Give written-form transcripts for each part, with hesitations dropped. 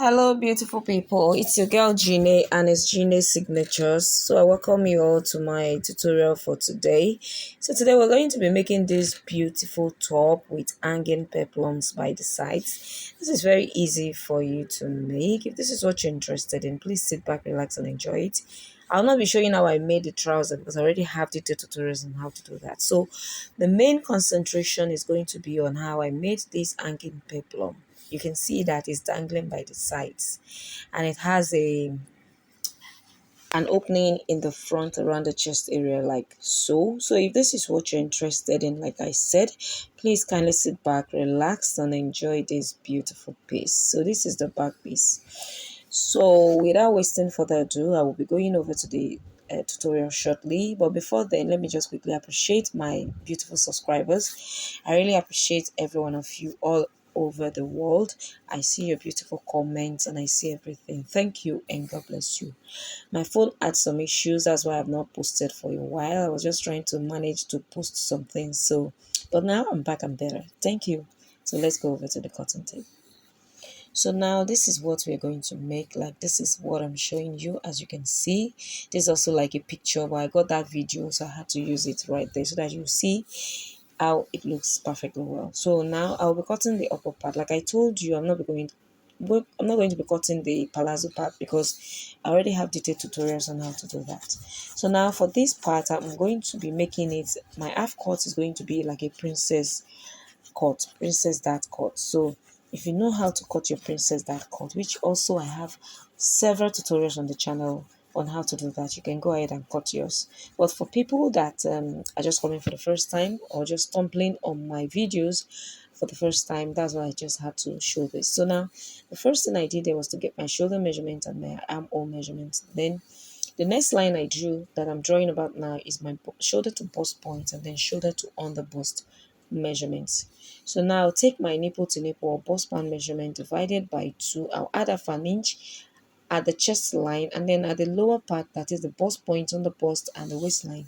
Hello, beautiful people. It's your girl Jine and it's Jine Signatures. So, I welcome you all to my tutorial for today. So, today we're going to be making this beautiful top with hanging peplums by the sides. This is very easy for you to make. If this is what you're interested in, please sit back, relax, and enjoy it. I'll not be showing how I made the trouser because I already have detailed tutorials on how to do that. So, the main concentration is going to be on how I made this hanging peplum. You can see that it's dangling by the sides and it has an opening in the front around the chest area like so. If this is what you're interested in, like I said, please kindly sit back, relax, and enjoy this beautiful piece. So this is the back piece. So without wasting further ado, I will be going over to the tutorial shortly. But before then, let me just quickly appreciate my beautiful subscribers. I really appreciate every one of you all over the world. I see your beautiful comments and I see everything. Thank you and God bless you. My phone had some issues, that's why I've not posted for a while. I was just trying to manage to post something. But now I'm back and better. Thank you. So let's go over to the cotton tape. So now this is what we're going to make. Like this is what I'm showing you. As you can see, this is also like a picture, but I got that video, so I had to use it right there so that you see how it looks perfectly well. So now I'll be cutting the upper part. Like I told you, I'm not going to be cutting the palazzo part because I already have detailed tutorials on how to do that. So now for this part, I'm going to be making it, my half cut is going to be like a princess dart cut. So if you know how to cut your princess dart cut, which also I have several tutorials on the channel on how to do that, you can go ahead and cut yours. But for people that are just coming for the first time or just stumbling on my videos for the first time, that's why I just had to show this. So now the first thing I did there was to get my shoulder measurement and my armhole measurement. Then the next line I drew that I'm drawing about now is my shoulder to bust point and then shoulder to on the bust measurements. So now I'll take my nipple to nipple or bust band measurement divided by 2. I'll add half an inch at the chest line, and then at the lower part, that is the bust point on the bust and the waistline,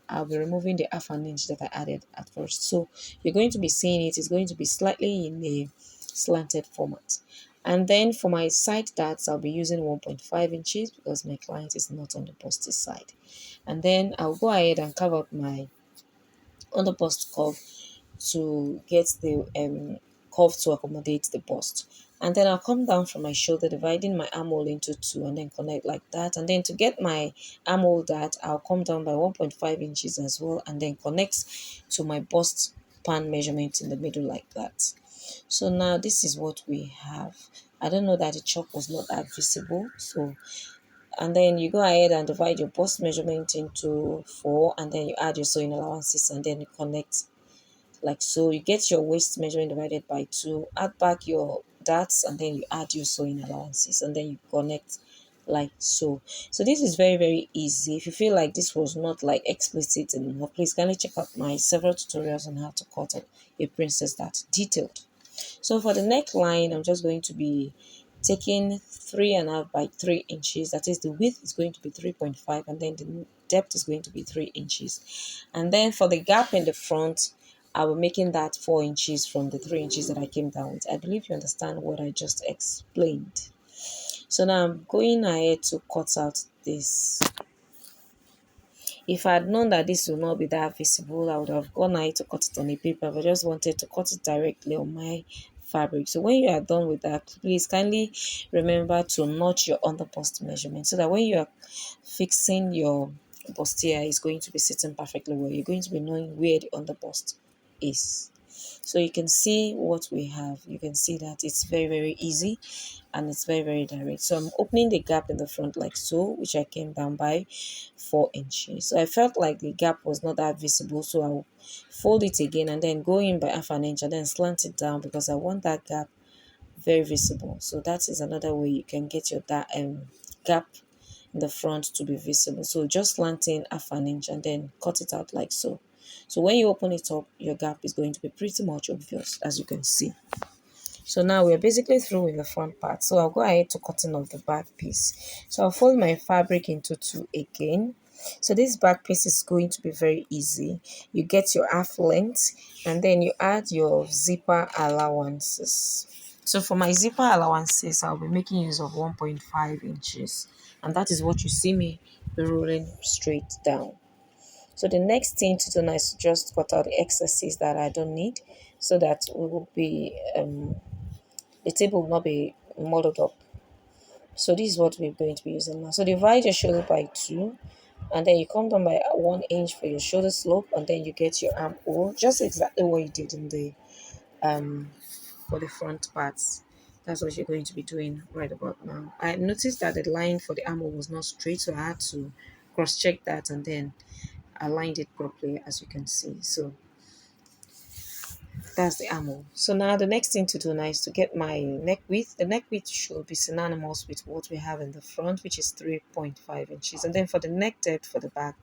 I'll be removing the half an inch that I added at first. So you're going to be seeing it's going to be slightly in a slanted format. And then for my side darts, I'll be using 1.5 inches because my client is not on the busty side. And then I'll go ahead and carve out my on the bust curve to get the curve to accommodate the bust. And then I'll come down from my shoulder, dividing my armhole into 2 and then connect like that. And then to get my armhole dart, I'll come down by 1.5 inches as well and then connect to my bust pan measurement in the middle like that. So now this is what we have. I don't know that the chalk was not that visible. And then you go ahead and divide your bust measurement into 4 and then you add your sewing allowances and then you connect like so. You get your waist measurement divided by 2, add back your darts and then you add your sewing allowances and then you connect like so. So this is very, very easy. If you feel like this was not like explicit enough, please kindly check out my several tutorials on how to cut a princess dart detailed. So for the neckline, I'm just going to be taking 3.5 by 3 inches. That is, the width is going to be 3.5 and then the depth is going to be 3 inches. And then for the gap in the front, I will be making that 4 inches from the 3 inches that I came down with. I believe you understand what I just explained. So now I'm going ahead to cut out this. If I had known that this will not be that visible, I would have gone ahead to cut it on a paper, but I just wanted to cut it directly on my fabric. So when you are done with that, please kindly remember to notch your underbust measurement so that when you are fixing your bustier, it's going to be sitting perfectly well. You're going to be knowing where the underbust is. So you can see what we have. You can see that it's very, very easy and it's very, very direct. So I'm opening the gap in the front like so, which I came down by 4 inches. So I felt like the gap was not that visible, so I'll fold it again and then go in by half an inch and then slant it down because I want that gap very visible. So that is another way you can get your that gap in the front to be visible. So just slant in half an inch and then cut it out like so. So when you open it up, your gap is going to be pretty much obvious, as you can see. So now we're basically through with the front part. So I'll go ahead to cutting off the back piece. So I'll fold my fabric into 2 again. So this back piece is going to be very easy. You get your half length and then you add your zipper allowances. So for my zipper allowances, I'll be making use of 1.5 inches, and that is what you see me rolling straight down. So the next thing to do now is to just cut out the excesses that I don't need, so that we will be the table will not be muddled up. So this is what we're going to be using now. So divide your shoulder by two, and then you come down by 1 inch for your shoulder slope, and then you get your armhole, just exactly what you did in the um for the front parts. That's what you're going to be doing right about now. I noticed that the line for the armhole was not straight, so I had to cross check that and then aligned it properly, as you can see. So that's the armhole. So now the next thing to do now is to get my neck width. The neck width should be synonymous with what we have in the front, which is 3.5 inches. And then for the neck depth for the back,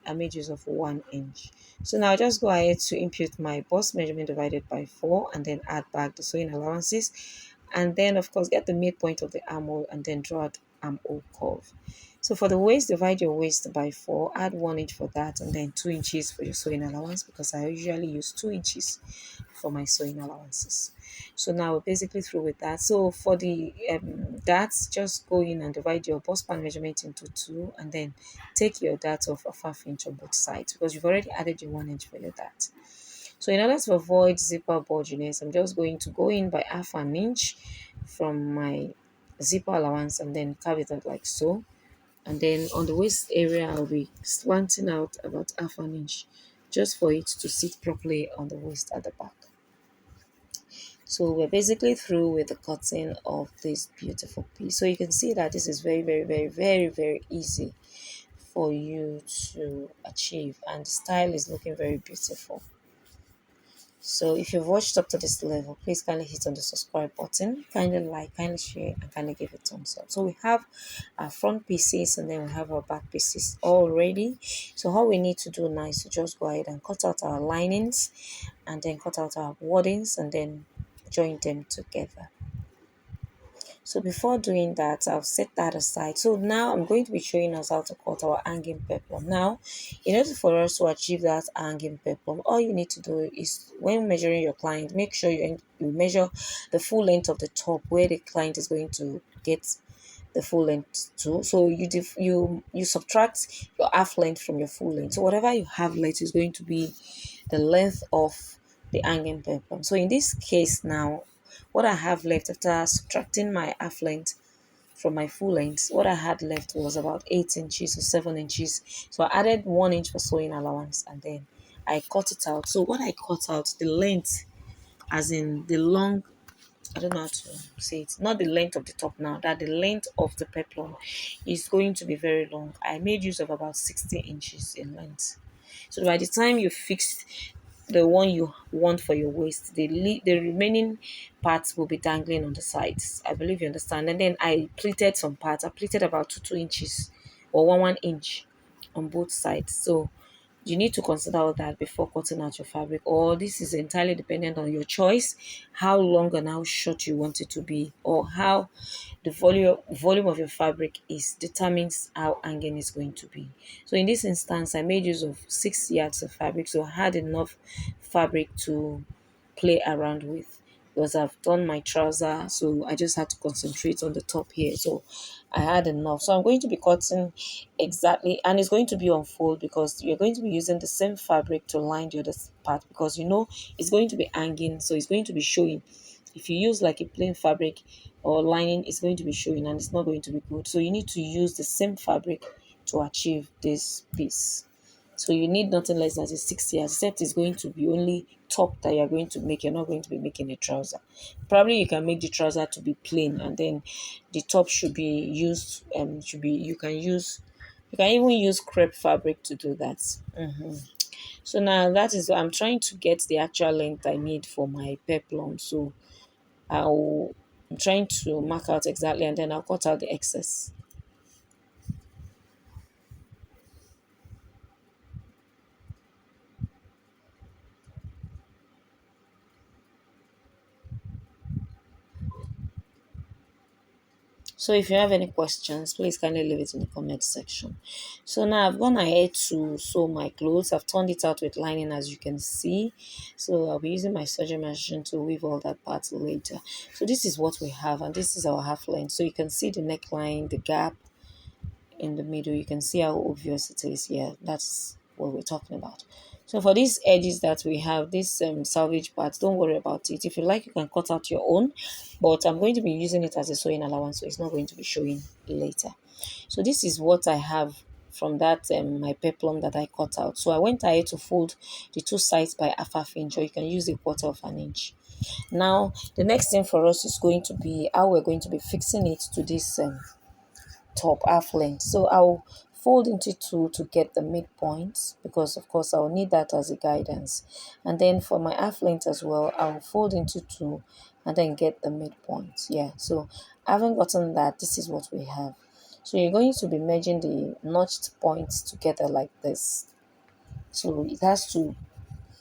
I made use of 1 inch. So now I'll just go ahead to input my bust measurement divided by 4 and then add back the sewing allowances. And then of course get the midpoint of the armhole and then draw the armhole curve. So for the waist, divide your waist by 4, add 1 inch for that, and then 2 inches for your sewing allowance, because I usually use 2 inches for my sewing allowances. So now we're basically through with that. So for the darts, just go in and divide your bust span measurement into two, and then take your darts of a half inch on both sides, because you've already added your 1 inch for your dart. So in order to avoid zipper bulginess, I'm just going to go in by half an inch from my zipper allowance and then carve it out like so. And then on the waist area, I'll be slanting out about half an inch just for it to sit properly on the waist at the back. So we're basically through with the cutting of this beautiful piece. So you can see that this is very, very, very, very, very easy for you to achieve, and the style is looking very beautiful. So if you've watched up to this level, please kindly hit on the subscribe button, kindly like, kindly share, and kindly give it thumbs up. So we have our front pieces and then we have our back pieces all ready. So all we need to do now is to just go ahead and cut out our linings and then cut out our wordings and then join them together. So before doing that, I'll set that aside. So now I'm going to be showing us how to cut our hanging peplum. Now, in order for us to achieve that hanging peplum, all you need to do is when measuring your client, make sure you measure the full length of the top where the client is going to get the full length too. So you subtract your half length from your full length. So whatever you have left is going to be the length of the hanging peplum. So in this case now, what I have left after subtracting my half length from my full length, what I had left was about 8 inches or 7 inches. So I added 1 inch for sewing allowance and then I cut it out. So what I cut out, the length, as in the long, I don't know how to say it, not the length of the top now, that the length of the peplum is going to be very long. I made use of about 60 inches in length. So by the time you fix the one you want for your waist, the remaining parts will be dangling on the sides. I believe you understand. And then I pleated some parts. I pleated about 2 inches or 1 inch on both sides. So you need to consider all that before cutting out your fabric, or this is entirely dependent on your choice, how long and how short you want it to be, or how the volume of your fabric is determines how hanging is going to be. So in this instance, I made use of 6 yards of fabric, so I had enough fabric to play around with, because I've done my trouser, so I just had to concentrate on the top here. So I had enough. So I'm going to be cutting exactly, and it's going to be on fold because you're going to be using the same fabric to line the other part, because you know it's going to be hanging, so it's going to be showing. If you use like a plain fabric or lining, it's going to be showing and it's not going to be good. So you need to use the same fabric to achieve this piece. So you need nothing less than a 6 yards, except it's going to be only top that you're going to make. You're not going to be making a trouser. Probably you can make the trouser to be plain, and then the top should be used. Should be you can even use crepe fabric to do that. So now that is I'm trying to get the actual length I need for my peplum. So I'm trying to mark out exactly, and then I'll cut out the excess. So if you have any questions, please kindly leave it in the comment section. So now I've gone ahead to sew my clothes. I've turned it out with lining, as you can see. So I'll be using my sewing machine to weave all that part later. So this is what we have, and this is our half length. So you can see the neckline, the gap in the middle. You can see how obvious it is here. That's what we're talking about. So for these edges that we have, this salvage part, don't worry about it. If you like, you can cut out your own, but I'm going to be using it as a sewing allowance, so it's not going to be showing later. So this is what I have from that my peplum that I cut out. So I went ahead to fold the two sides by half inch, or you can use a quarter of an inch. Now the next thing for us is going to be how we're going to be fixing it to this top half length. So I'll fold into two to get the midpoint, because of course I'll need that as a guidance. And then for my half length as well, I'll fold into two and then get the midpoint. Yeah, so having gotten that, this is what we have. So you're going to be merging the notched points together like this. So it has to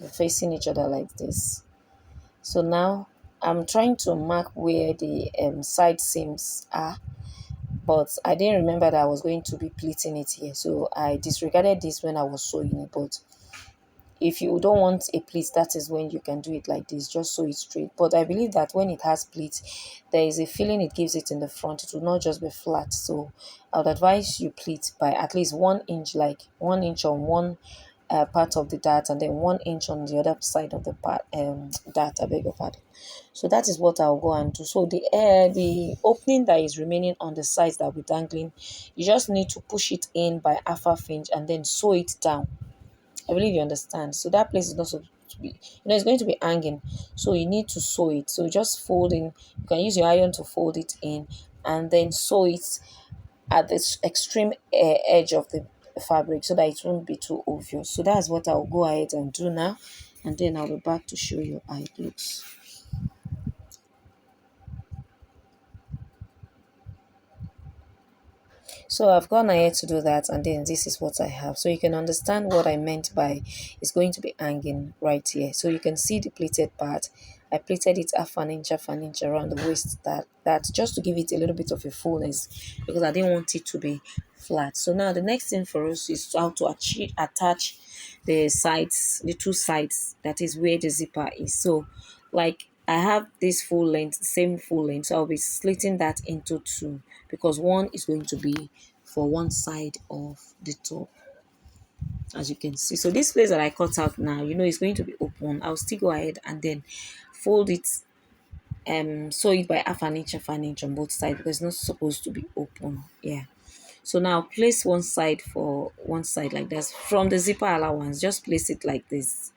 be facing each other like this. So now I'm trying to mark where the side seams are, but I didn't remember that I was going to be pleating it here, so I disregarded this when I was sewing it. But if you don't want a pleat, that is when you can do it like this, just sew it straight. But I believe that when it has pleats, there is a feeling it gives it in the front. It will not just be flat. So I would advise you pleat by at least 1 inch, like 1 inch on one part of the dart, and then 1 inch on the other side of the part dart, I beg your pardon. So that is what I'll go and do. So the opening that is remaining on the sides that we're dangling, you just need to push it in by half inch and then sew it down. I believe you understand. So that place is not supposed to be, it's going to be hanging. So you need to sew it. So just fold in. You can use your iron to fold it in and then sew it at the extreme edge of the fabric so that it won't be too obvious. So that's what I'll go ahead and do now. And then I'll be back to show you how it looks. So I've gone ahead to do that, and then this is what I have. So you can understand what I meant by it's going to be hanging right here. So you can see the pleated part. I pleated it half an inch around the waist, that just to give it a little bit of a fullness, because I didn't want it to be flat. So now the next thing for us is how to attach the sides, the two sides, that is where the zipper is. So like I have this full length, same full length, so I'll be slitting that into two, because one is going to be for one side of the top, as you can see. So this place that I cut out now, it's going to be open. I'll still go ahead and then fold it, sew it by half an inch on both sides, because it's not supposed to be open. Yeah. So now place one side for one side like this. From the zipper allowance, just place it like this.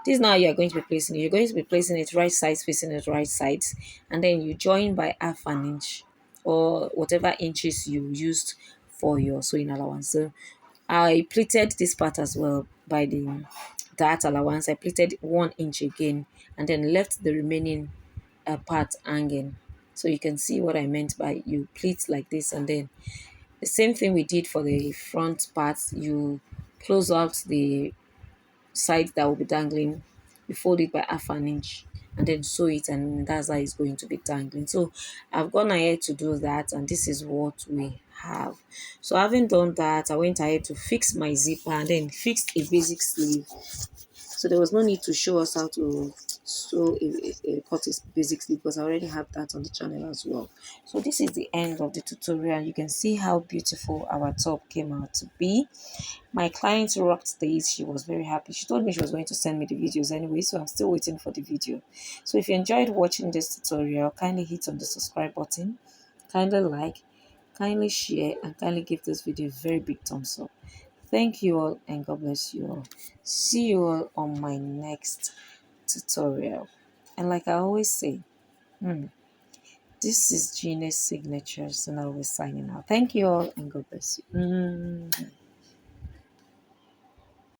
This now you are going to be placing it. You're going to be placing it right sides facing the right sides, and then you join by half an inch or whatever inches you used for your sewing allowance. So I pleated this part as well by the dart allowance. I pleated 1 inch again and then left the remaining part hanging. So you can see what I meant by you pleat like this, and then the same thing we did for the front part. You close out the side that will be dangling, you fold it by half an inch and then sew it, and that's how it's going to be dangling. So I've gone ahead to do that, and this is what we have. So having done that, I went ahead to fix my zipper and then fixed a basic sleeve. So there was no need to show us how to sew cut a basic sleeve, because I already have that on the channel as well. So this is the end of the tutorial. You can see how beautiful our top came out to be. My client rocked this. She was very happy. She told me she was going to send me the videos anyway, so I'm still waiting for the video. So if you enjoyed watching this tutorial, kindly hit on the subscribe button, kindly like, kindly share, and kindly give this video a very big thumbs up. Thank you all, and God bless you all. See you all on my next tutorial. And like I always say, this is Jine Signatures, and I'll be signing out. Thank you all, and God bless you.